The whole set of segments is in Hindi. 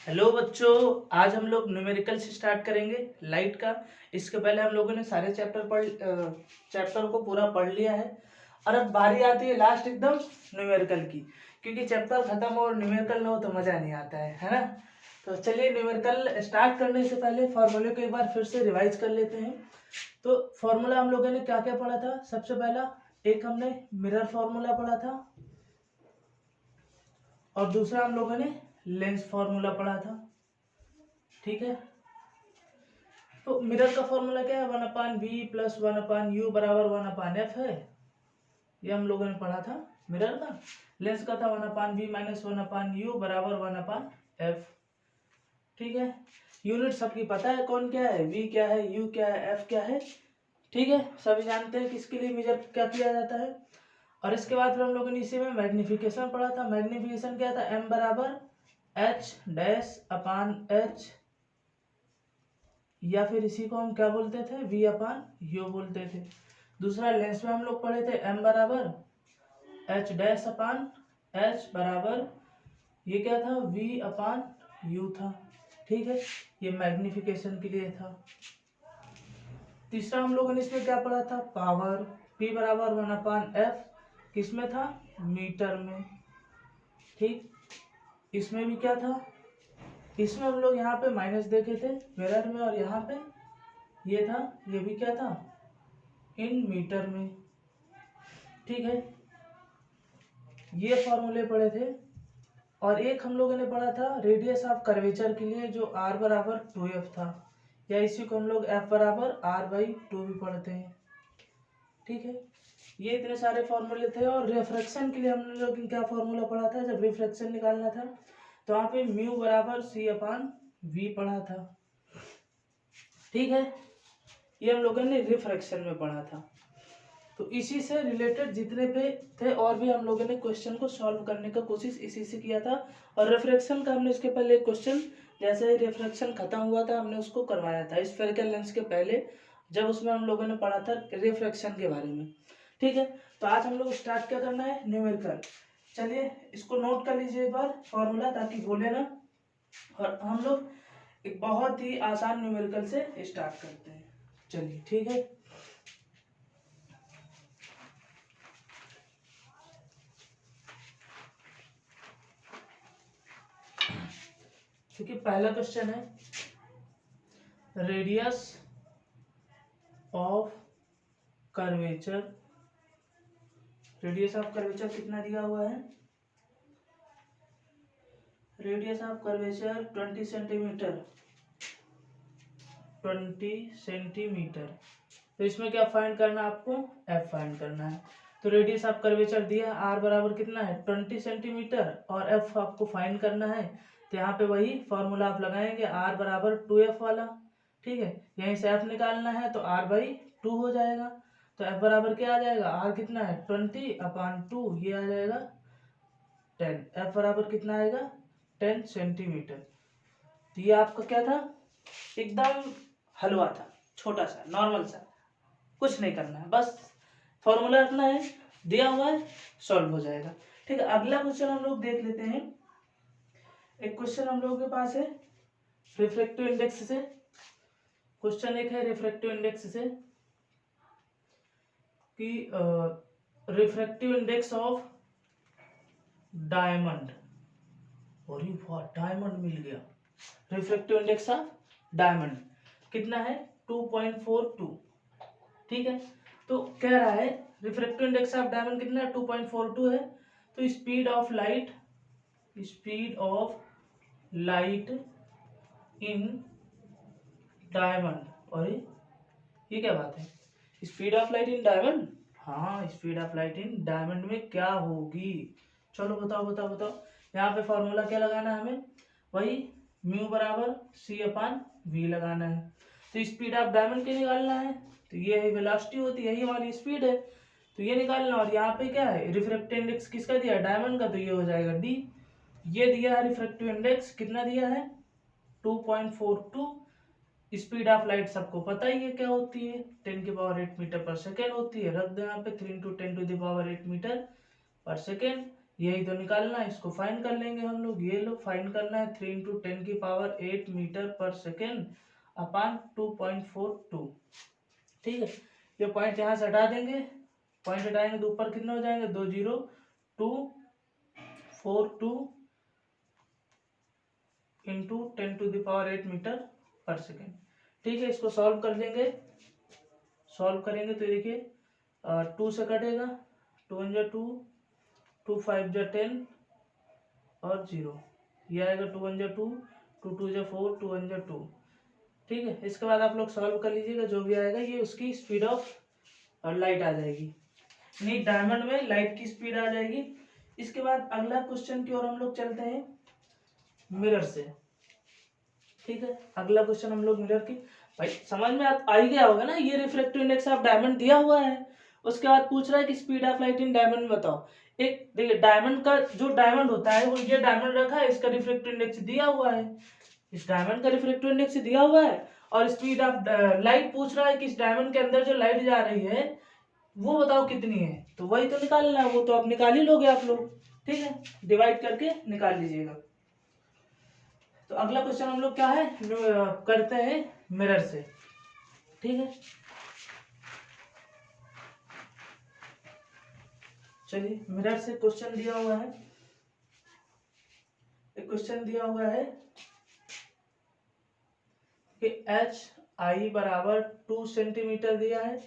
हेलो बच्चों, आज हम लोग न्यूमेरिकल से स्टार्ट करेंगे लाइट का। इसके पहले हम लोगों ने सारे चैप्टर को पूरा पढ़ लिया है और अब बारी आती है लास्ट एकदम न्यूमेरिकल की, क्योंकि चैप्टर खत्म हो और न्यूमेरिकल ना हो तो मज़ा नहीं आता है ना। तो चलिए न्यूमेरिकल स्टार्ट करने से पहले फॉर्मूले को एक बार फिर से रिवाइज कर लेते हैं। तो फॉर्मूला हम लोगों ने क्या क्या पढ़ा था। सबसे पहला एक हमने मिरर फॉर्मूला पढ़ा था और दूसरा हम लोगों ने लेंस फॉर्मूला पढ़ा था। ठीक है, तो मिरर का फॉर्मूला क्या है, 1/v प्लस 1/u बराबर 1/f है। ये हम लोगों ने पढ़ा था मिरर का। लेंस का था 1/v माइनस 1/u बराबर 1/f। ठीक है, यूनिट सबकी पता है, कौन क्या है, v क्या है, u क्या है, f क्या है। ठीक है, सभी जानते हैं किसके लिए मेजर क्या किया जाता है। और इसके बाद फिर हम लोगों ने इसी में मैग्निफिकेशन पढ़ा था। मैग्निफिकेशन क्या था, m बराबर h डैश अपान h, या फिर इसी को हम क्या बोलते थे, v अपान यू बोलते थे। दूसरा लेंस में हम लोग पढ़े थे m बराबर h डैश अपान h बराबर, ये क्या था, v अपान u था। ठीक है, ये मैग्निफिकेशन के लिए था। तीसरा हम लोगों ने इसमें क्या पढ़ा था, पावर, p बराबर 1/f, किसमें था, मीटर में। ठीक, इसमें भी क्या था, इसमें हम लोग यहाँ पे माइनस देखे थे मिरर में, और यहाँ पे ये था, ये भी क्या था, इन मीटर में। ठीक है, ये फॉर्मूले पढ़े थे। और एक हम लोगों ने पढ़ा था रेडियस ऑफ कर्वेचर के लिए, जो r बराबर 2f था, या इसी को हम लोग f बराबर r/2 भी पढ़ते हैं। ठीक है, ये इतने सारे फॉर्मूले थे। और रिफ्रैक्शन के लिए हम लोग क्या फॉर्मूला पढ़ा था, जब रिफ्रैक्शन निकालना था तो वहाँ पे म्यू बराबर c/v पढ़ा था। ठीक है, ये हम लोगों ने रिफ्रैक्शन में पढ़ा था। तो इसी से रिलेटेड जितने पे थे और भी हम लोगों ने क्वेश्चन को सॉल्व करने का कोशिश इसी से किया था। और रिफ्रैक्शन का हमने इसके पहले क्वेश्चन, जैसे ही रिफ्रैक्शन खत्म हुआ था हमने उसको करवाया था स्फेरिकल लेंस के पहले, जब उसमें हम लोगों ने पढ़ा था रिफ्रैक्शन के बारे में। ठीक है, तो आज हम लोग स्टार्ट क्या करना है, न्यूमेरिकल। चलिए इसको नोट कर लीजिए एक बार फॉर्मूला, ताकि भूले ना। और हम लोग एक बहुत ही आसान न्यूमेरिकल से स्टार्ट करते हैं। चलिए ठीक है, देखिए पहला क्वेश्चन है, radius of curvature. Radius of curvature कितना दिया हुआ है, radius of curvature 20 centimetre. 20 centimetre. तो इसमें क्या फाइंड करना है आपको, f फाइंड करना है। तो रेडियस ऑफ कर्वेचर दिया, r बराबर कितना है 20 सेंटीमीटर, और f आपको फाइंड करना है। तो यहाँ पे वही फॉर्मूला आप लगाएंगे, r बराबर 2f वाला। ठीक है, यहीं से f निकालना है तो r/2 हो जाएगा। तो f बराबर क्या आ जाएगा, r कितना है 20/2, ये आ जाएगा 10। f बराबर कितना आएगा 10 सेंटीमीटर। तो ये आपका क्या था, एकदम हलवा था, छोटा सा नॉर्मल सा, कुछ नहीं करना है, बस फॉर्मूला रखना है, दिया हुआ है, सॉल्व हो जाएगा। ठीक है, अगला क्वेश्चन हम लोग देख लेते हैं। एक क्वेश्चन हम लोगों के पास है रिफ्रैक्टिव इंडेक्स से। क्वेश्चन एक है रिफ्रैक्टिव इंडेक्स से कि रिफ्रैक्टिव इंडेक्स ऑफ डायमंड, और वाह डायमंड मिल गया। रिफ्रैक्टिव इंडेक्स ऑफ डायमंड कितना है, 2.42। ठीक है, तो कह रहा है रिफ्रैक्टिव इंडेक्स ऑफ डायमंड कितना है, 2.42 है। तो speed of light in diamond, और ये क्या बात है, speed of light in diamond. हाँ, speed of light in diamond में क्या होगी, चलो बताओ बताओ बताओ। यहाँ पे फॉर्मूला क्या लगाना है हमें, वही म्यू बराबर c/v लगाना है। तो स्पीड ऑफ डायमंड की निकालना है, तो ये है वेलोसिटी होती है, यही हमारी स्पीड है, तो ये निकालना। और यहाँ पे क्या है, रिफ्रैक्टिव इंडेक्स किसका दिया है, डायमंड का, तो ये हो जाएगा d। ये दिया है रिफ्रैक्टिव इंडेक्स, कितना दिया है 2.42। स्पीड ऑफ लाइट सबको पता ही है क्या होती है, 10⁸ मीटर पर सेकेंड होती है। रख दो यहाँ पे 3 × 10⁸ मीटर पर सेकेंड। यही तो निकालना है, इसको फाइंड कर लेंगे हम लोग। ये लो फाइंड करना है 3 × 10⁸ मीटर पर सेकेंड अपान 2.42। ठीक है, ये पॉइंट यहाँ से हटा देंगे, पॉइंट हटाएंगे तो ऊपर कितने हो जाएंगे 20242 इंटू 10⁸ मीटर पर सेकेंड। ठीक है, इसको सॉल्व कर लेंगे। सॉल्व करेंगे तो देखिए 2 से कटेगा, 2 × 2, 2 5 × 10 और 0, ये आएगा 2 × 2, 2 2 × 4, 2 × 2। ठीक है, इसके बाद आप लोग सॉल्व कर लीजिएगा, जो भी आएगा ये उसकी स्पीड ऑफ लाइट आ जाएगी, नहीं डायमंड में लाइट की स्पीड आ जाएगी। इसके बाद अगला क्वेश्चन की ओर हम लोग चलते हैं मिरर से। ठीक है, अगला क्वेश्चन हम लोग मिरर की, भाई समझ में आ ही गया होगा ना, ये रिफ्रैक्टिव इंडेक्स ऑफ डायमंड दिया हुआ है। उसके बाद पूछ रहा है कि speed of light in diamond बताओ। एक देखिए डायमंड का जो डायमंड होता है वो ये डायमंड रखा है, इसका रिफ्रैक्टिव इंडेक्स दिया हुआ है, इस डायमंड का रिफ्रैक्टिव इंडेक्स दिया हुआ है, और स्पीड ऑफ लाइट पूछ रहा है कि इस डायमंड के अंदर जो लाइट जा रही है वो बताओ कितनी है। तो वही तो निकालना है, वो तो आप निकाल ही लोगे आप लोग। ठीक है, डिवाइड करके निकाल लीजिएगा। तो अगला क्वेश्चन हम लोग क्या है करते हैं मिरर से। ठीक है, चलिए मिरर से क्वेश्चन दिया हुआ है, एक क्वेश्चन दिया हुआ है कि एच आई बराबर 2 सेंटीमीटर दिया है,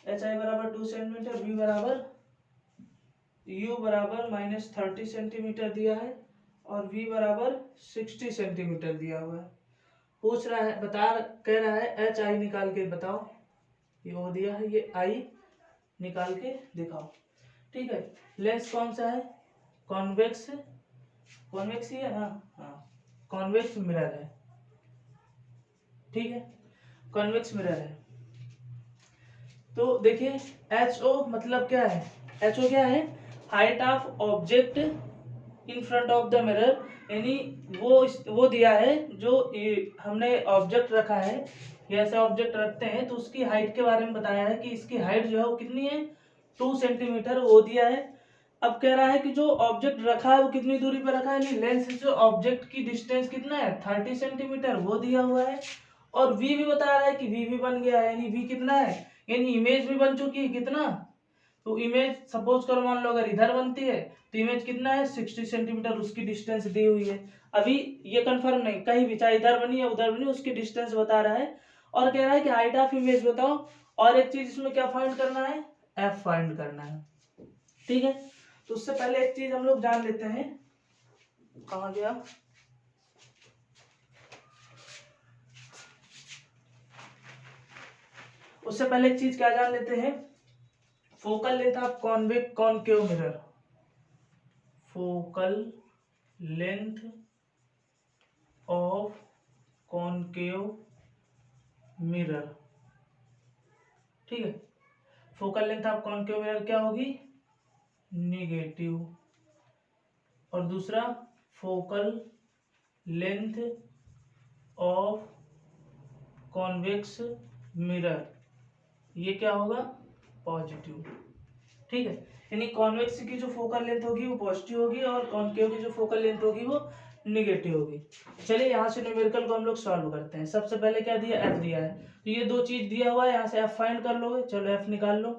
एच आई बराबर 2 सेंटीमीटर, वी बराबर यू बराबर -30 सेंटीमीटर दिया है, और v बराबर 60 सेंटीमीटर दिया हुआ है। पूछ रहा है, कह रहा है एच आई निकाल के बताओ, ये हो दिया है, ये आई निकाल के दिखाओ। ठीक है, लेंस कौन सा है, कॉन्वेक्स, कॉन्वेक्स ही है ना, हाँ कॉन्वेक्स मिरर है। ठीक है, कॉन्वेक्स मिरर है। तो देखिए एच ओ मतलब क्या है, एच ओ क्या है, height of object in front of the mirror, यानी वो दिया है जो हमने ऑब्जेक्ट रखा है, ये ऐसे ऑब्जेक्ट रखते हैं तो उसकी हाइट के बारे में बताया है कि इसकी हाइट जो है वो कितनी है 2 सेंटीमीटर, वो दिया है। अब कह रहा है कि जो ऑब्जेक्ट रखा है वो कितनी दूरी पर रखा है, यानी लेंस से ऑब्जेक्ट की डिस्टेंस कितना है 30 सेंटीमीटर, वो दिया हुआ है। और वी भी बता रहा है कि वी भी बन गया है, यानी वी कितना है, यानी इमेज भी बन चुकी है कितना, तो इमेज सपोज करो मान लो अगर इधर बनती है तो इमेज कितना है 60 सेंटीमीटर, उसकी डिस्टेंस दी हुई है। अभी ये कंफर्म नहीं, कहीं भी चाहे इधर बनी या उधर बनी उसकी डिस्टेंस बता रहा है, और कह रहा है कि हाइट ऑफ इमेज बताओ, और एक चीज इसमें क्या फाइंड करना है, एफ फाइंड करना है। ठीक है, तो उससे पहले एक चीज हम लोग जान लेते हैं, कहाँ गया, उससे पहले एक चीज क्या जान लेते हैं, focal length of concave mirror, focal length of concave mirror. ठीक है, focal length of concave mirror क्या होगी, निगेटिव, और दूसरा focal length of convex mirror, ये क्या होगा, पॉजिटिव। ठीक है, यानी कॉन्वेक्स की जो फोकल लेंथ होगी वो पॉजिटिव होगी, और कॉनकेव की जो फोकल लेंथ होगी वो निगेटिव होगी। चलिए यहाँ से न्यूमेरिकल को हम लोग सॉल्व करते हैं। सबसे पहले क्या दिया, एफ दिया है, तो ये दो चीज दिया हुआ है, यहाँ से एफ फाइंड कर लोगे। चलो एफ निकाल लो।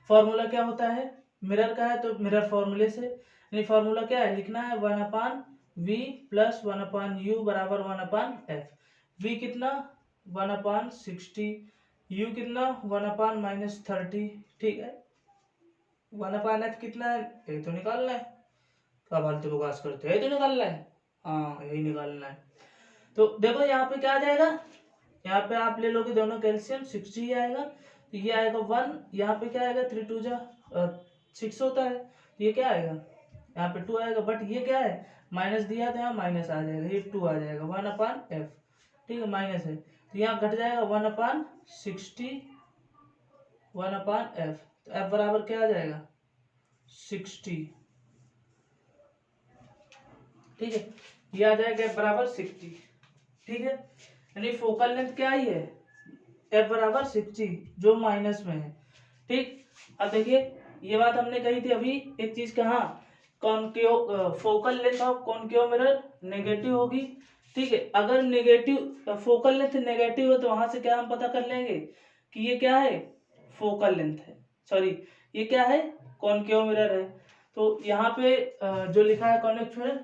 फॉर्मूला क्या होता है, मिरर का है तो मिरर फॉर्मूले से, यानी फॉर्मूला क्या है, लिखना है 1/v + 1/u बराबर 1/f। v कितना 1/60, u कितना 1/-30। ठीक है, 1/f कितना है, यही तो निकालना है, क्या फालतू बकवास करते हैं, यही तो निकालना है, हाँ यही निकालना है। तो देखो यहाँ पे क्या आ जाएगा, यहाँ पे आप ले लोगे दोनों कैल्शियम 60 ही आएगा, तो ये आएगा 1, यहाँ पे क्या आएगा 3 2 जा 6 होता है, तो ये क्या आएगा, यहाँ पे 2 आएगा, बट ये क्या है माइनस दिया तो यहाँ माइनस आ जाएगा, ये 2 आ जाएगा 1/f। ठीक है, माइनस है तो यहाँ घट जाएगा 1/60 1/f, तो f बराबर क्या आ जाएगा 60। ठीक है, ये आ जाएगा f बराबर 60। ठीक है, यानी फोकल लेंथ क्या आई है, f बराबर 60 जो माइनस में है। ठीक, अब देखिए ये बात हमने कही थी अभी एक चीज कहाँ, concave focal length of concave mirror negative होगी। ठीक है, अगर नेगेटिव फोकल लेंथ नेगेटिव है तो वहां से क्या हम पता कर लेंगे कि ये क्या है, फोकल लेंथ है, सॉरी ये क्या है, कॉनकेव मिरर है। तो यहाँ पे जो लिखा है कॉन्वेक्स मिरर,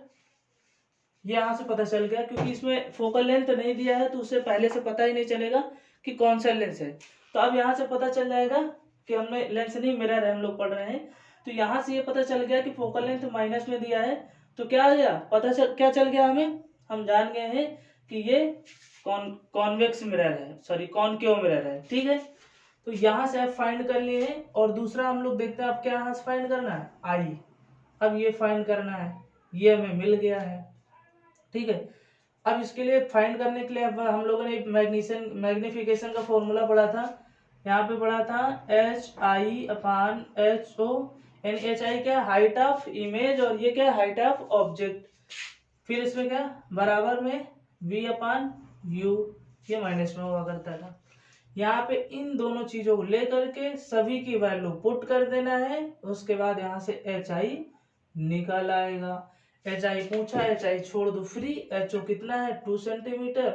ये यहाँ से पता चल गया, क्योंकि इसमें फोकल लेंथ नहीं दिया है तो उससे पहले से पता ही नहीं चलेगा कि कौन सा लेंस है। तो अब यहाँ से पता चल जाएगा कि हमने लेंस नहीं मिरर है हम लोग पढ़ रहे हैं, तो यहाँ से ये पता चल गया कि फोकल लेंथ माइनस में दिया है। तो क्या आ गया, क्या चल गया हमें, हम जान गए हैं कि ये कॉन्वेक्स मिरर है, सॉरी कॉनकेव मिरर है। ठीक है, तो यहाँ से आप फाइंड कर लिए हैं। और दूसरा हम लोग देखते हैं अब क्या यहाँ से फाइंड करना है, आई। अब ये फाइंड करना है, ये हमें मिल गया है। ठीक है, अब इसके लिए फाइंड करने के लिए अब हम लोगों ने मैग्निफिकेशन का फॉर्मूला पढ़ा था, यहाँ पे पढ़ा था HI/HO। एंड HI क्या है, हाइट ऑफ इमेज, और ये क्या है, हाइट ऑफ ऑब्जेक्ट। फिर इसमें क्या बराबर में V/U, ये माइनस में हुआ करता था। यहाँ पे इन दोनों चीजों को लेकर के सभी की वैल्यू पुट कर देना है, उसके बाद यहाँ से HI निकल आएगा। HI पूछा, HI छोड़ दो फ्री। HO कितना है 2 सेंटीमीटर,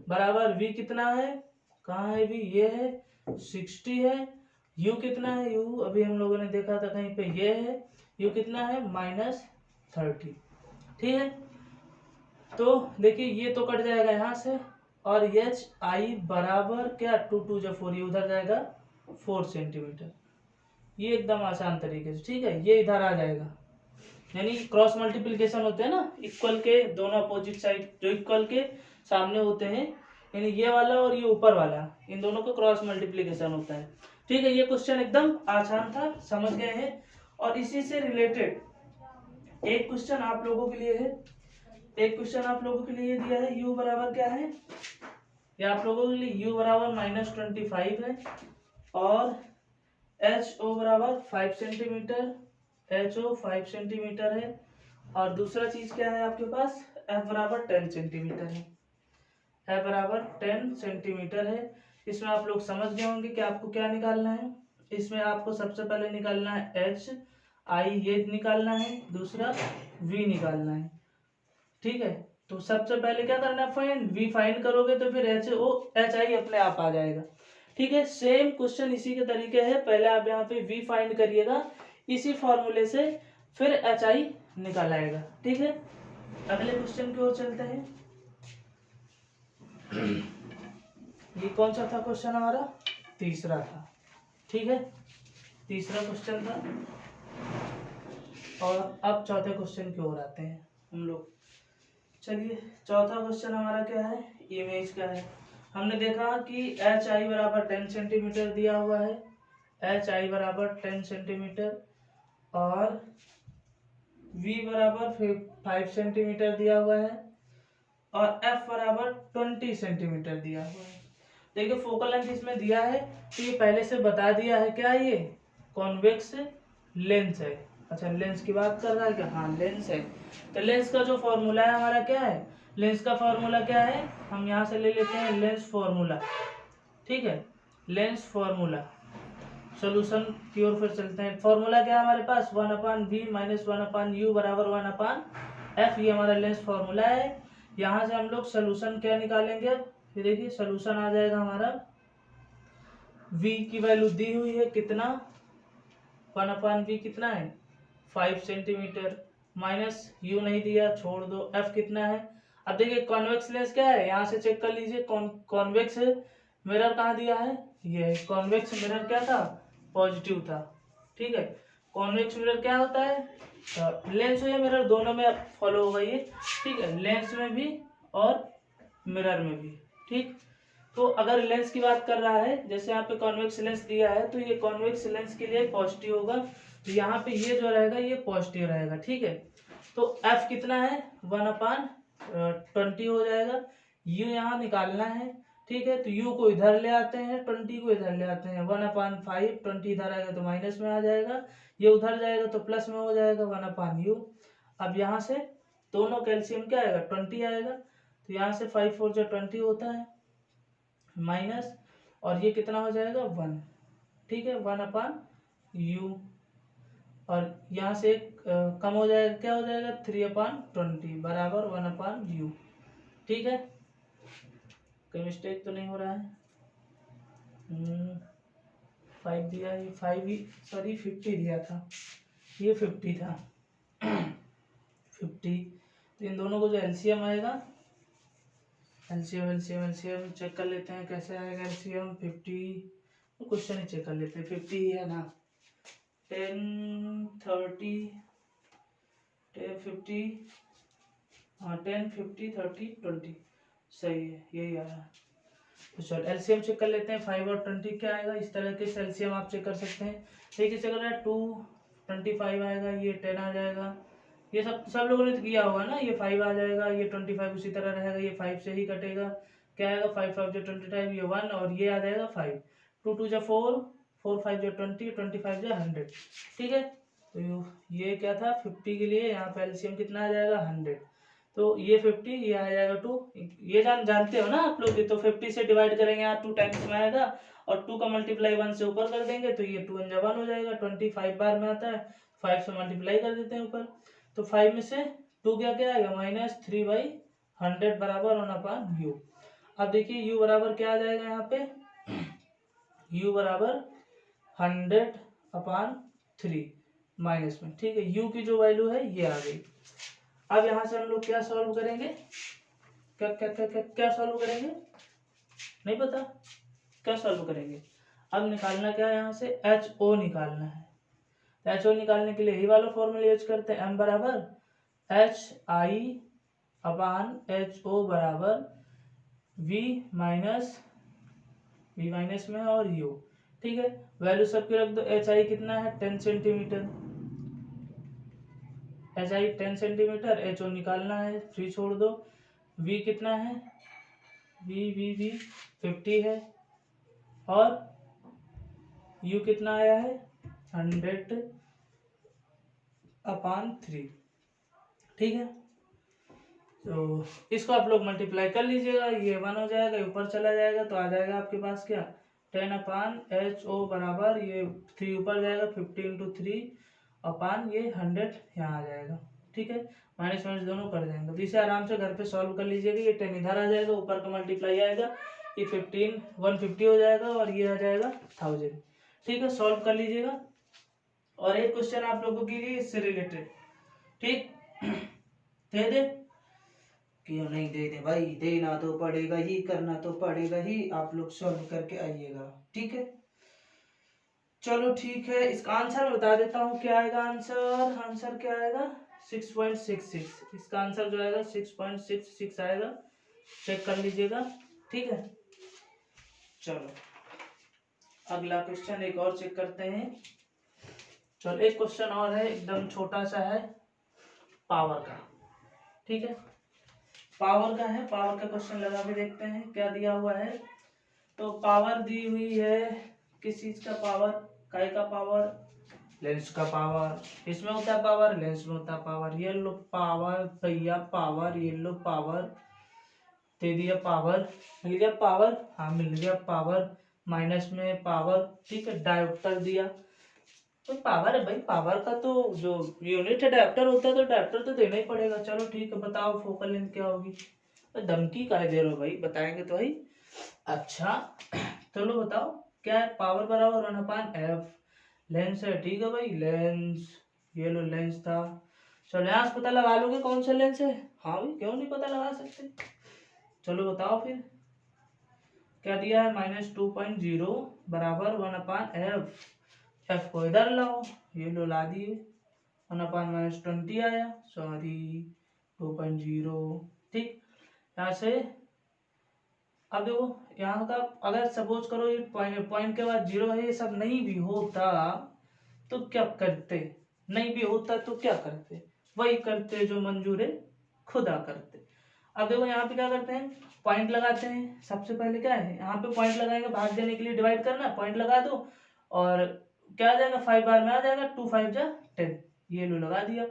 बराबर V कितना है, कहाँ है V, ये है 60 है। U कितना है, U अभी हम लोगों ने देखा था कहीं पे, ये है U कितना है -30। ठीक है, तो देखिए ये तो कट जाएगा यहाँ से, और HI बराबर क्या 2 2 जा 4, ये उधर जाएगा 4 सेंटीमीटर। ये एकदम आसान तरीके से, ठीक है, ये इधर आ जाएगा। यानी क्रॉस मल्टीप्लिकेशन होते हैं ना, इक्वल के दोनों अपोजिट साइड जो इक्वल के सामने होते हैं, यानी ये वाला और ये ऊपर वाला, इन दोनों का क्रॉस मल्टीप्लिकेशन होता है। ठीक है, ये क्वेश्चन एकदम आसान था, समझ गए हैं। और इसी से रिलेटेड एक क्वेश्चन आप लोगों के लिए है, एक क्वेश्चन आप लोगों के लिए दिया है, u बराबर क्या है, ये आप लोगों के लिए u बराबर -25 है, और HO बराबर 5 सेंटीमीटर, HO 5 सेंटीमीटर है, और दूसरा चीज क्या है आपके पास, F बराबर 10 सेंटीमीटर है, F बराबर 10 सेंटीमीटर है। इसमें आप लोग समझ गए होंगे कि आपको क्या निकालना है। इसमें आपको सबसे पहले निकालना है HI, ये निकालना है, दूसरा V निकालना है। ठीक है, तो सबसे पहले क्या करना है, फाइंड V फाइंड करोगे तो फिर HI अपने आप आ जाएगा। ठीक है, सेम क्वेश्चन इसी के तरीके है, पहले आप यहाँ पे V फाइंड करिएगा इसी फॉर्मूले से, फिर HI निकाल आएगा। ठीक है, अगले क्वेश्चन की ओर चलते हैं। ये कौन सा था क्वेश्चन हमारा, तीसरा था। ठीक है, तीसरा क्वेश्चन था, और अब चौथे क्वेश्चन की ओर आते हैं हम लोग। चलिए, चौथा क्वेश्चन हमारा क्या है, इमेज का है। हमने देखा कि HI बराबर 10 सेंटीमीटर दिया हुआ है, HI बराबर 10 सेंटीमीटर, और V बराबर 5 सेंटीमीटर दिया हुआ है, और F बराबर 20 सेंटीमीटर दिया हुआ है। देखिए फोकल लेंथ इसमें दिया है, तो ये पहले से बता दिया है, क्या ये कॉन्वेक्स लेंस है। अच्छा, लेंस की बात कर रहा है क्या, हाँ लेंस है। तो लेंस का जो फॉर्मूला है हमारा क्या है, लेंस का फॉर्मूला क्या है, हम यहाँ से ले लेते हैं लेंस फॉर्मूला। ठीक है, लेंस फॉर्मूला, सोल्यूशन की ओर फिर चलते हैं। फॉर्मूला क्या है हमारे पास, 1/v - 1/u बराबर 1/f, ये हमारा लेंस फॉर्मूला है। यहाँ से हम लोग सोल्यूशन क्या निकालेंगे, ये देखिए सोल्यूशन आ जाएगा हमारा, v की वैल्यू दी हुई है कितना, 1/v कितना है 5 सेंटीमीटर, माइनस u नहीं दिया, छोड़ दो, f कितना है। अब देखिए कॉन्वेक्स लेंस क्या है, यहाँ से चेक कर लीजिए, कॉन्वेक्स मिरर कहाँ दिया है, ये कॉन्वेक्स मिरर क्या था, पॉजिटिव था। ठीक है, कॉन्वेक्स मिरर क्या होता है, लेंस या मिरर दोनों में फॉलो होगा ये। ठीक है, लेंस में भी और मिरर में भी। ठीक, तो अगर लेंस की बात कर रहा है, जैसे यहाँ पे कॉन्वेक्स लेंस दिया है, तो ये कॉन्वेक्स लेंस के लिए पॉजिटिव होगा, तो यहाँ पे ये जो रहेगा ये पॉजिटिव रहेगा। ठीक है, तो F कितना है 1/20 हो जाएगा, U यहाँ निकालना है। ठीक है, तो U को इधर ले आते हैं, 20 को इधर ले आते हैं, 1/5, 20 इधर आएगा तो माइनस में आ जाएगा, ये उधर जाएगा तो प्लस में हो जाएगा 1/u। अब यहाँ से दोनों कैल्शियम क्या आएगा 20 आएगा, तो यहाँ से 5 4 जो 20 होता है, माइनस, और ये कितना हो जाएगा 1। ठीक है, 1/u। और यहाँ से कम हो जाएगा, क्या हो जाएगा 3/20 बराबर 1/u। ठीक है, कोई मिस्टेक तो नहीं हो रहा है। 5 दिया, ये 5 ही, सॉरी 50 दिया था, ये 50 था। 50, तो इन दोनों को जो एलसीएम आएगा, एलसीएम एलसीएम एलसीएम चेक कर लेते हैं कैसे आएगा एलसीएम। 50, क्वेश्चन ही चेक कर लेते हैं, 50 ही है ना। 10 30 50, हाँ 10 50 30 20, सही है, यही आ रहा है। तो चलो एलसीएम चेक कर लेते हैं। 5 और 20 क्या आएगा, इस तरह के एलसीएम आप चेक कर सकते हैं। देखिए चेक कर रहा है, 2 25 आएगा, ये 10 आ जाएगा, ये सब लोगों ने तो किया होगा ना। ये 5 आ जाएगा, ये 25 उसी तरह रहेगा, ये 5 से ही कटेगा, क्या आएगा 5 5 जो 25, ये 1 और ये आ जाएगा 5, 2 2 जो 4, 4 5 जो 20, 25 जो 100। ठीक है, तो ये क्या था 50 के लिए, यहाँ पे एलसीएम कितना आ जाएगा 100। तो ये 50, ये आ जाएगा 2, ये जानते हो ना आप लोग। तो 50 से डिवाइड करेंगे, यहाँ 2 टाइम्स में आएगा, और 2 का मल्टीप्लाई 1 से ऊपर कर देंगे, तो ये 2 1 हो जाएगा। 25 बार में आता है, 5 से मल्टीप्लाई कर देते हैं ऊपर, तो 5 में से 2 क्या क्या आएगा -3/100 बराबर 1/u। अब देखिए u बराबर क्या आ जाएगा यहाँ पे, u बराबर 100/3 माइनस में। ठीक है, u की जो वैल्यू है ये आ गई। अब यहाँ से हम लोग क्या सॉल्व करेंगे, क्या क्या क्या क्या क्या सॉल्व करेंगे, नहीं पता क्या सॉल्व करेंगे। अब निकालना क्या है, यहाँ से HO निकालना है। HO निकालने के लिए यही वाला फॉर्मूला यूज करते हैं, m बराबर HI/HO बराबर V माइनस में और U। ठीक है, वैल्यू सबकी रख दो। HI कितना है 10 सेंटीमीटर, HI 10 सेंटीमीटर, HO निकालना है, फ्री छोड़ दो। V कितना है, V 50 है, और U कितना आया है 100/3। ठीक है, तो इसको आप लोग मल्टीप्लाई कर लीजिएगा, ये 1 हो जाएगा, ऊपर चला जाएगा, तो आ जाएगा आपके पास क्या 10/HO बराबर, ये 3 ऊपर जाएगा, 50 × 3 ये 100 यहाँ आ जाएगा। ठीक है, माइनस माइनस दोनों कर जाएंगे, तो इसे आराम से घर पे सॉल्व कर लीजिएगा। ये 10 इधर आ जाएगा, ऊपर का मल्टीप्लाई आएगा, ये 150 हो जाएगा, और ये आ जाएगा 1000। ठीक है, सॉल्व कर लीजिएगा। और एक क्वेश्चन आप लोगों के लिए इससे रिलेटेड, ठीक दे क्यों नहीं दे दे भाई, देना तो पड़ेगा ही, करना तो पड़ेगा ही, आप लोग सॉल्व करके आइएगा। ठीक है, चलो ठीक है, इसका आंसर मैं बता देता हूँ क्या आएगा। आंसर क्या आएगा 6.66, इसका आंसर जो आएगा 6.66 आएगा, चेक कर लीजिएगा। ठीक है, चलो अगला क्वेश्चन एक और चेक करते हैं। चलो एक क्वेश्चन और है, एकदम छोटा सा है, पावर का। ठीक है, पावर का है, पावर का क्वेश्चन लगा के देखते हैं क्या दिया हुआ है। तो पावर दी हुई है, किस चीज का पावर, काय का पावर, लेंस का पावर। इसमें होता है पावर, लेंस में होता है पावर। ये लो पावर भैया, पावर, ये लो पावर, दे दिया पावर, मिल गया पावर, हाँ मिल गया पावर, माइनस में पावर। ठीक है, डायोप्टर दिया, तो पावर है भाई, पावर का तो जो यूनिट है डायोप्टर होता है, तो डायोप्टर तो देना ही पड़ेगा। चलो ठीक है, बताओ फोकल लेंथ क्या होगी। तो धमकी काहे दे रहे हो भाई, बताएंगे तो भाई। अच्छा चलो बताओ क्या है, पावर बराबर 1/f, लेंस है। ठीक है भाई, लेंस, ये लो लेंस था। चलो यहाँ से पता लगा लोगे कौन सा लेंस है, हाँ भाई क्यों नहीं पता लगा सकते। चलो बताओ फिर क्या दिया है, -2.0 बराबर 1/f। एफ को इधर लाओ, ये लो ला दिए, 1/-20 आया, सॉरी 2.0। ठीक, यहाँ से अब देखो, यहाँ का अगर सपोज करो ये पॉइंट के बाद 0 है, ये सब नहीं भी होता तो क्या करते, नहीं भी होता तो क्या करते, वही करते जो मंजूर है खुदा करते। अब देखो यहाँ पे क्या करते हैं, पॉइंट लगाते हैं। सबसे पहले क्या है, यहाँ पे पॉइंट लगाएंगे, भाग देने के लिए डिवाइड करना, पॉइंट लगा दो, और क्या आ जाएगा 5 बार में आ जाएगा, 2 5 जा 10, ये लो लगा दिया।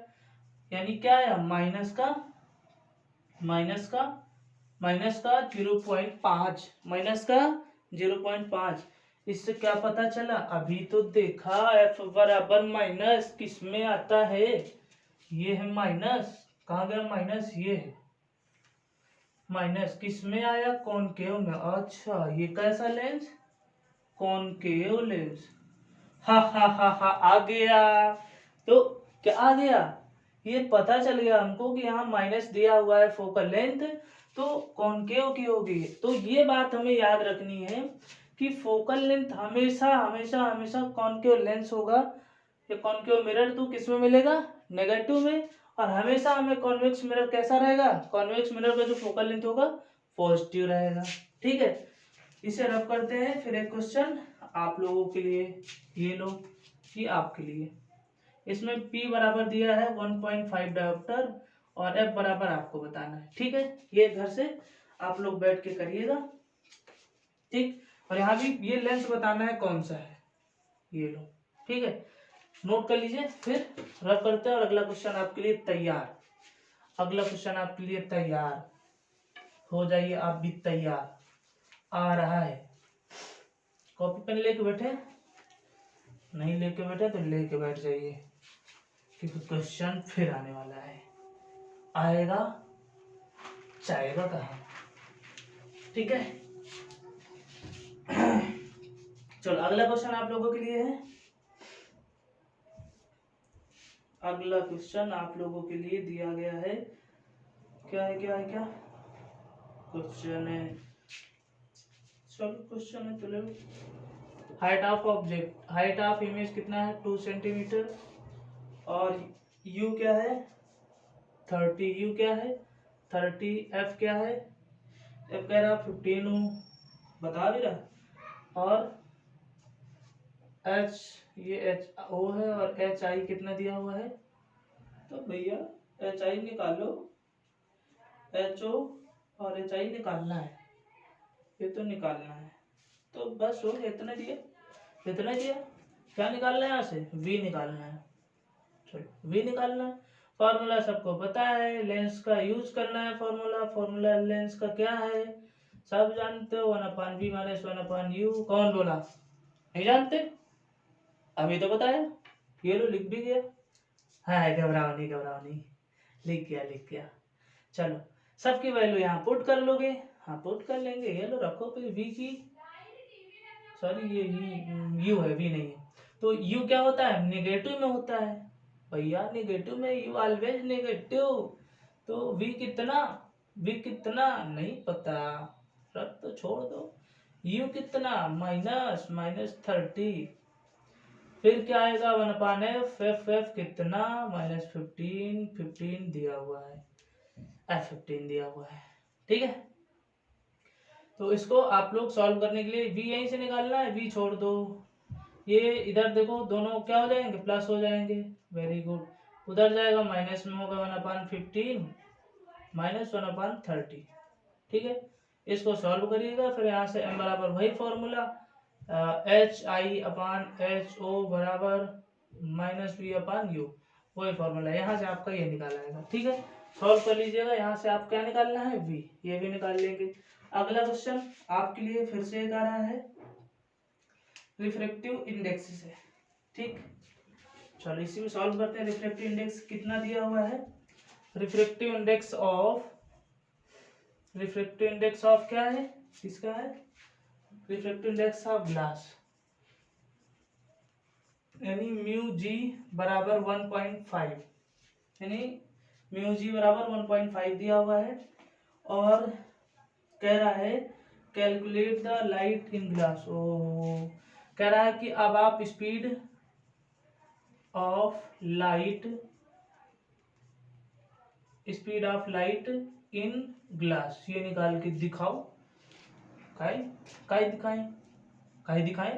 यानी क्या आया, माइनस का 0.5, माइनस का 0.5, इससे क्या पता चला, अभी तो देखा एफ बराबर माइनस किस में आता है, ये है माइनस, कहाँ गया माइनस, ये है माइनस किस में आया, कॉनकेव में। अच्छा ये कैसा लेंस, कॉनकेव लेंस। हा हा हा हा, आ गया। तो क्या आ गया, ये पता चल गया हमको कि यहाँ माइनस दिया हुआ है फोकल लेंथ, तो कॉनकेव की होगी। तो ये बात हमें याद रखनी है कि फोकल लेंथ हमेशा हमेशा हमेशा कॉनकेव लेंस होगा, ये कॉनकेव मिरर तो किस में मिलेगा, नेगेटिव में। और हमेशा हमें कॉन्वेक्स मिरर कैसा रहेगा, कॉन्वेक्स मिरर का जो फोकल लेंथ होगा पॉजिटिव रहेगा। ठीक है, इसे रफ करते हैं। फिर एक क्वेश्चन आप लोगों के लिए, ये लो, ये आपके लिए। इसमें P बराबर दिया है 1.5 डायोप्टर और F बराबर आपको बताना है। ठीक है, ये घर से आप लोग बैठ के करिएगा। ठीक, और यहाँ भी ये लेंस बताना है कौन सा है, ये लो। ठीक है, नोट कर लीजिए, फिर रफ करते हैं और अगला क्वेश्चन आपके लिए तैयार। अगला क्वेश्चन आपके लिए तैयार हो जाइए, आप भी तैयार, आ रहा है। कॉपी पेन लेके बैठे, नहीं लेके बैठे तो लेके बैठ जाइए, क्योंकि क्वेश्चन फिर आने वाला है, आएगा जाएगा कहाँ। ठीक है, चलो अगला क्वेश्चन आप लोगों के लिए है। अगला क्वेश्चन आप लोगों के लिए दिया गया है, क्या है क्या है क्या क्वेश्चन है, चलो क्वेश्चन है तो ले लो। Height of object, height of image कितना है 2 सेंटीमीटर, और यू क्या है 30, यू क्या है 30, एफ क्या है, एफ कह रहा 15 बता भी रहा, और एच, ये एच ओ है, और एच आई कितना दिया हुआ है, तो भैया एच आई निकालो, एच ओ और एच आई निकालना है, ये तो निकालना है, तो बस हो गया, इतना दिया, इतना दिया। क्या निकालना है यहाँ से, वी निकालना है। चलो वी निकालना है, फॉर्मूला सबको पता है, लेंस का यूज करना है, फॉर्मूला, फॉर्मूला लेंस का क्या है सब जानते हो, 1/v माइनस 1/u। कौन बोला नहीं जानते, अभी तो बताया, ये लो लिख भी गया। हाँ घबराओ नहीं घबराओ नहीं, लिख गया लिख गया। चलो सबकी वैल्यू यहाँ पुट कर लोगे, हाँ पुट कर लेंगे, ये लो रखो फिर v की, सॉरी ये यू है, वी नहीं है। तो यू क्या होता है, निगेटिव में होता है भैया, निगेटिव में यू ऑलवेज निगेटिव। तो वी कितना, वी कितना नहीं पता, रख तो छोड़ दो। यू कितना माइनस माइनस 30, फिर क्या आएगा 1/f, एफ कितना -15, 15 दिया हुआ है, F15 दिया हुआ है। ठीक है, तो इसको आप लोग सॉल्व करने के लिए v यहीं से निकालना है, v छोड़ दो, ये इधर देखो दोनों क्या हो जाएंगे, प्लस हो जाएंगे, वेरी गुड। उधर जाएगा माइनस में होगा 1/15 माइनस 1/30। ठीक है, इसको सॉल्व करिएगा, फिर यहाँ से m बराबर वही फॉर्मूला, HI/HO बराबर -V/U, वही फॉर्मूला, यहाँ से आपका ये निकाल आएगा। ठीक है, सॉल्व कर लीजिएगा, यहाँ से आप क्या निकालना है, v, ये भी निकाल लेंगे। अगला क्वेश्चन आपके लिए फिर से एक आ रहा है रिफ्रैक्टिव इंडेक्स से। ठीक, चलो इसी में सॉल्व करते हैं। रिफ्रैक्टिव इंडेक्स कितना दिया हुआ है, refractive index of, refractive index of क्या है, किसका है, रिफ्रैक्टिव इंडेक्स ऑफ ग्लास, यानी म्यू जी बराबर 1.5, यानी म्यू जी बराबर 1.5 दिया हुआ है, और कह रहा है calculate the light in glass. ओ कह रहा है कि अब आप speed of light, speed of light in glass ये निकाल के दिखाओ। काई काई दिखाएं, काई दिखाएं,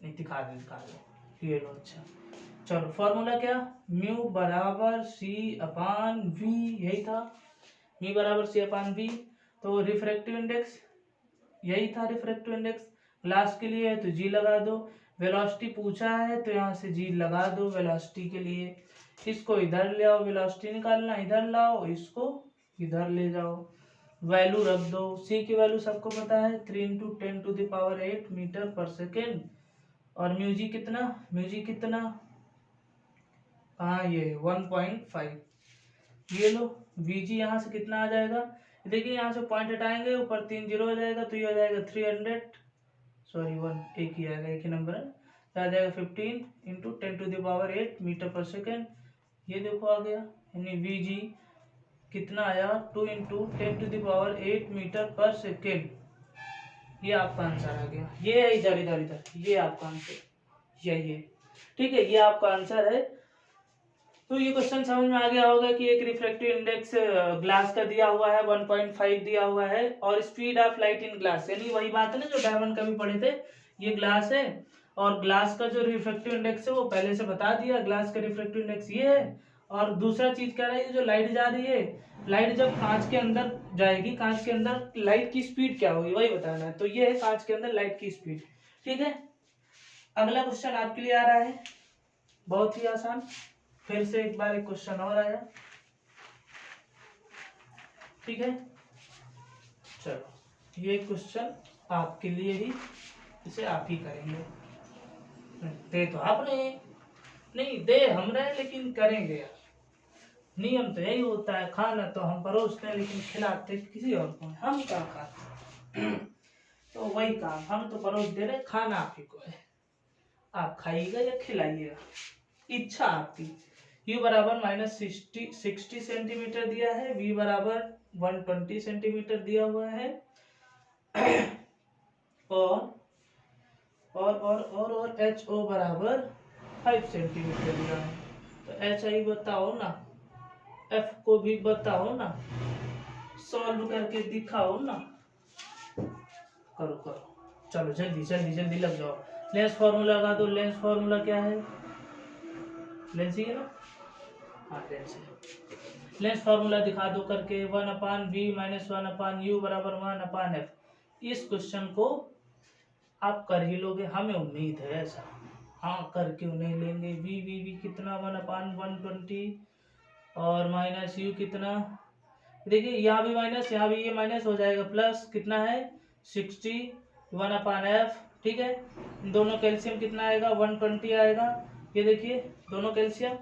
नहीं दिखा दो, ये लो। अच्छा चलो फॉर्मूला क्या, म्यू बराबर C/V, यही था, म्यू बराबर C/V। तो रिफ्रैक्टिव इंडेक्स यही था, रिफ्रैक्टिव इंडेक्स ग्लास के लिए है तो जी लगा दो, वेलोसिटी पूछा है तो यहाँ से जी लगा दो वेलोसिटी के लिए। इसको इधर ले आओ, वेलोसिटी निकालना, इधर लाओ, इसको इधर ले जाओ, वैल्यू रख दो। सी की वैल्यू सबको पता है 3 × 10⁸ मीटर पर सेकेंड। और म्यूजिक कितना, म्यूजिक कितना, हाँ ये 1.5। ये लो वीजी यहाँ से कितना आ जाएगा, देखिए यहाँ से पॉइंट हटाएंगे ऊपर 3 जीरो हो जाएगा, तो ये हो जाएगा 300, सॉरी 1 एक ही आएगा, एक ही नंबर है, तो आ जाएगा 15 × 10⁸ मीटर पर सेकेंड। ये देखो आ गया, यानी वीजी कितना आया 2 × 10⁸ मीटर पर सेकेंड। ये आपका आंसर आ गया। ये है इधर इधर इधर, ये आपका आंसर यही है, ठीक है, ये आपका आंसर है। तो ये क्वेश्चन समझ में आ गया होगा कि एक रिफ्रैक्टिव इंडेक्स ग्लास का दिया हुआ है 1.5 दिया हुआ है, और speed of light in glass, यानी वही बात है ना जो डायमंड का भी पढ़े थे। ये ग्लास है और ग्लास का जो रिफ्रैक्टिव इंडेक्स है वो पहले से बता दिया, ग्लास का रिफ्रैक्टिव इंडेक्स ये है। और दूसरा चीज कह रहा है जो लाइट जा रही है, लाइट जब कांच के अंदर जाएगी, कांच के अंदर लाइट की स्पीड क्या होगी वही बताना है। तो ये है कांच के अंदर लाइट की स्पीड, ठीक है। अगला क्वेश्चन आपके लिए आ रहा है बहुत ही आसान, फिर से एक बार एक क्वेश्चन और आया, ठीक है। चलो ये क्वेश्चन आपके लिए ही, इसे आप ही करेंगे। दे तो आपने नहीं, दे हम रहे लेकिन करेंगे यार। नियम तो यही होता है, खाना तो हम परोसते हैं लेकिन खिलाते किसी और को, हम क्या खाते। तो वही काम, हम तो परोस दे रहे, खाना आप ही को है, आप खाइएगा या खिलाइएगा, इच्छा आपकी। u बराबर -60 सेंटीमीटर दिया है, v बराबर 120 सेंटीमीटर दिया हुआ है, और HO बराबर 5 सेंटीमीटर दिया है। तो HI बताओ ना, F को भी बताओ ना, सॉल्व करके दिखाओ ना, करो करो, चलो जल्दी जल्दी जल्दी लग जाओ। लेंस फॉर्मूला लगा दो, लेंस फॉर्मूला क्या है, लेंस ही है ना, हाँ लेंस है। लेंस फॉर्मूला दिखा दो करके, 1/v - 1/u बराबर 1/f। इस क्वेश्चन को आप कर ही लोगे, हमें उम्मीद है ऐसा, हाँ करके उन्हें लेंगे। v कितना 1/120 और -u कितना, देखिए यहाँ भी माइनस, यहाँ भी ये माइनस हो जाएगा, प्लस कितना है 60 1/f, ठीक है। दोनों कैल्शियम कितना आएगा 120 आएगा, ये देखिए दोनों कैल्शियम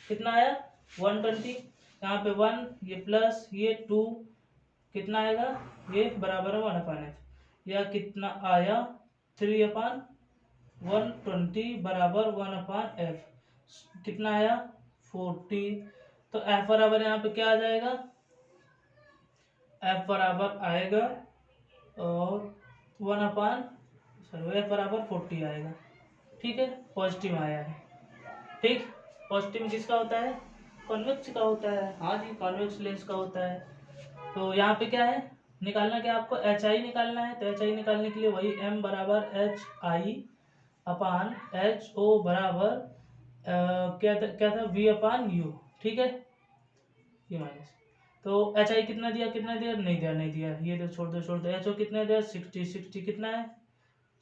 कितना आया 120, यहाँ पे 1 ये प्लस ये 2 कितना आएगा, ये बराबर है 1/f, या कितना आया 3/120 बराबर 1/f, कितना आया 40। तो f बराबर यहाँ पे क्या आ जाएगा, f बराबर आएगा और f बराबर 40 आएगा, ठीक है। पॉजिटिव आया है, ठीक। पॉजिटिव किसका होता है, कॉन्वेक्स का होता है, हाँ जी कॉन्वेक्स लेंस का होता है। तो यहाँ पे क्या है निकालना, क्या आपको HI निकालना है। तो HI निकालने के लिए वही m बराबर HI/HO बराबर क्या था v/u, ठीक है, ये माइनस। तो HI कितना दिया नहीं दिया, ये तो छोड़ दो। HO कितना दिया 60 कितना है,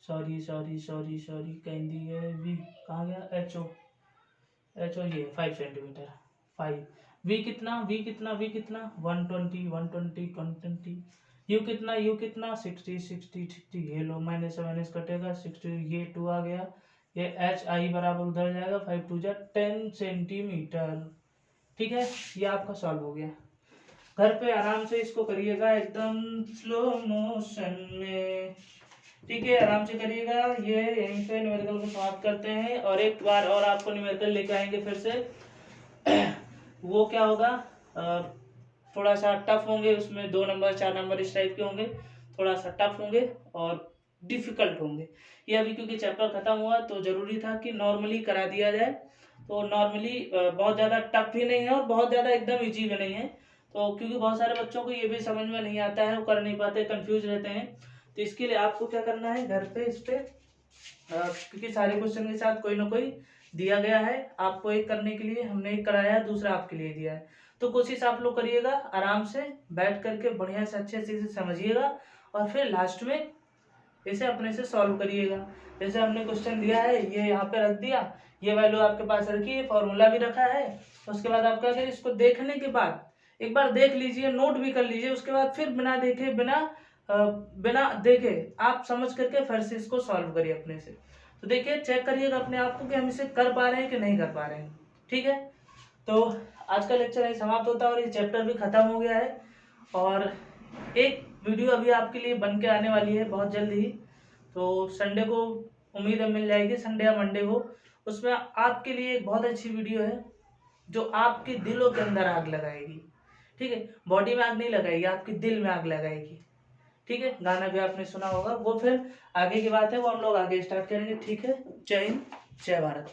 सॉरी कहीं दी है, v कहाँ गया, HO ये 5 सेंटीमीटर 5। v कितना 120 u कितना 60 ये लो माइनस से माइनस कटेगा 60, ये 2 आ गया, ये HI बराबर उधर जाएगा 5 2 10 सेंटीमीटर, ठीक है। ये आपका सॉल्व हो गया। घर पे आराम से इसको करिएगा एकदम स्लो मोशन में, ठीक है, आराम से करिएगा। ये यहीं पे न्यूमेरिकल को समाप्त करते हैं, और एक बार और आपको न्यूमेरिकल लेके आएंगे फिर से। वो क्या होगा, थोड़ा सा टफ होंगे, उसमें 2 नंबर 4 नंबर इस टाइप के होंगे, थोड़ा सा टफ होंगे और डिफिकल्ट होंगे। ये अभी क्योंकि चैप्टर खत्म हुआ तो जरूरी था कि नॉर्मली करा दिया जाए। तो नॉर्मली बहुत ज़्यादा टफ भी नहीं है और बहुत ज़्यादा एकदम इजी भी नहीं है। तो क्योंकि बहुत सारे बच्चों को ये भी समझ में नहीं आता है, वो कर नहीं पाते, कंफ्यूज रहते हैं। तो इसके लिए आपको क्या करना है, घर पे इस पे क्योंकि सारे क्वेश्चन के साथ कोई ना कोई दिया गया है आपको, एक करने के लिए हमने एक कराया है, दूसरा आपके लिए दिया है। तो कोशिश आप लोग करिएगा आराम से बैठ करके बढ़िया से अच्छे से समझिएगा, और फिर लास्ट में इसे अपने से सॉल्व करिएगा। जैसे हमने क्वेश्चन दिया है, ये यहाँ पे रख दिया, ये वैल्यू आपके पास रखी है, फॉर्मूला भी रखा है। उसके बाद आप क्या करें, इसको देखने के बाद एक बार देख लीजिए, नोट भी कर लीजिए, उसके बाद फिर बिना देखे बिना देखे आप समझ करके फिर से इसको सॉल्व करिए अपने से। तो देखिए, चेक करिएगा अपने आप को कि हम इसे कर पा रहे हैं कि नहीं कर पा रहे हैं। ठीक है, तो आज का लेक्चर यही समाप्त होता है और ये चैप्टर भी खत्म हो गया है। और एक वीडियो अभी आपके लिए बन के आने वाली है बहुत जल्द ही, तो संडे को उम्मीद है मिल जाएगी, संडे या मंडे को। उसमें आपके लिए एक बहुत अच्छी वीडियो है जो आपके दिलों के अंदर आग लगाएगी। ठीक है, बॉडी में आग नहीं लगाएगी, आपके दिल में आग लगाएगी। ठीक है, गाना भी आपने सुना होगा, वो फिर आगे की बात है, वो हम लोग आगे स्टार्ट करेंगे। ठीक है, जय हिंद, जय भारत।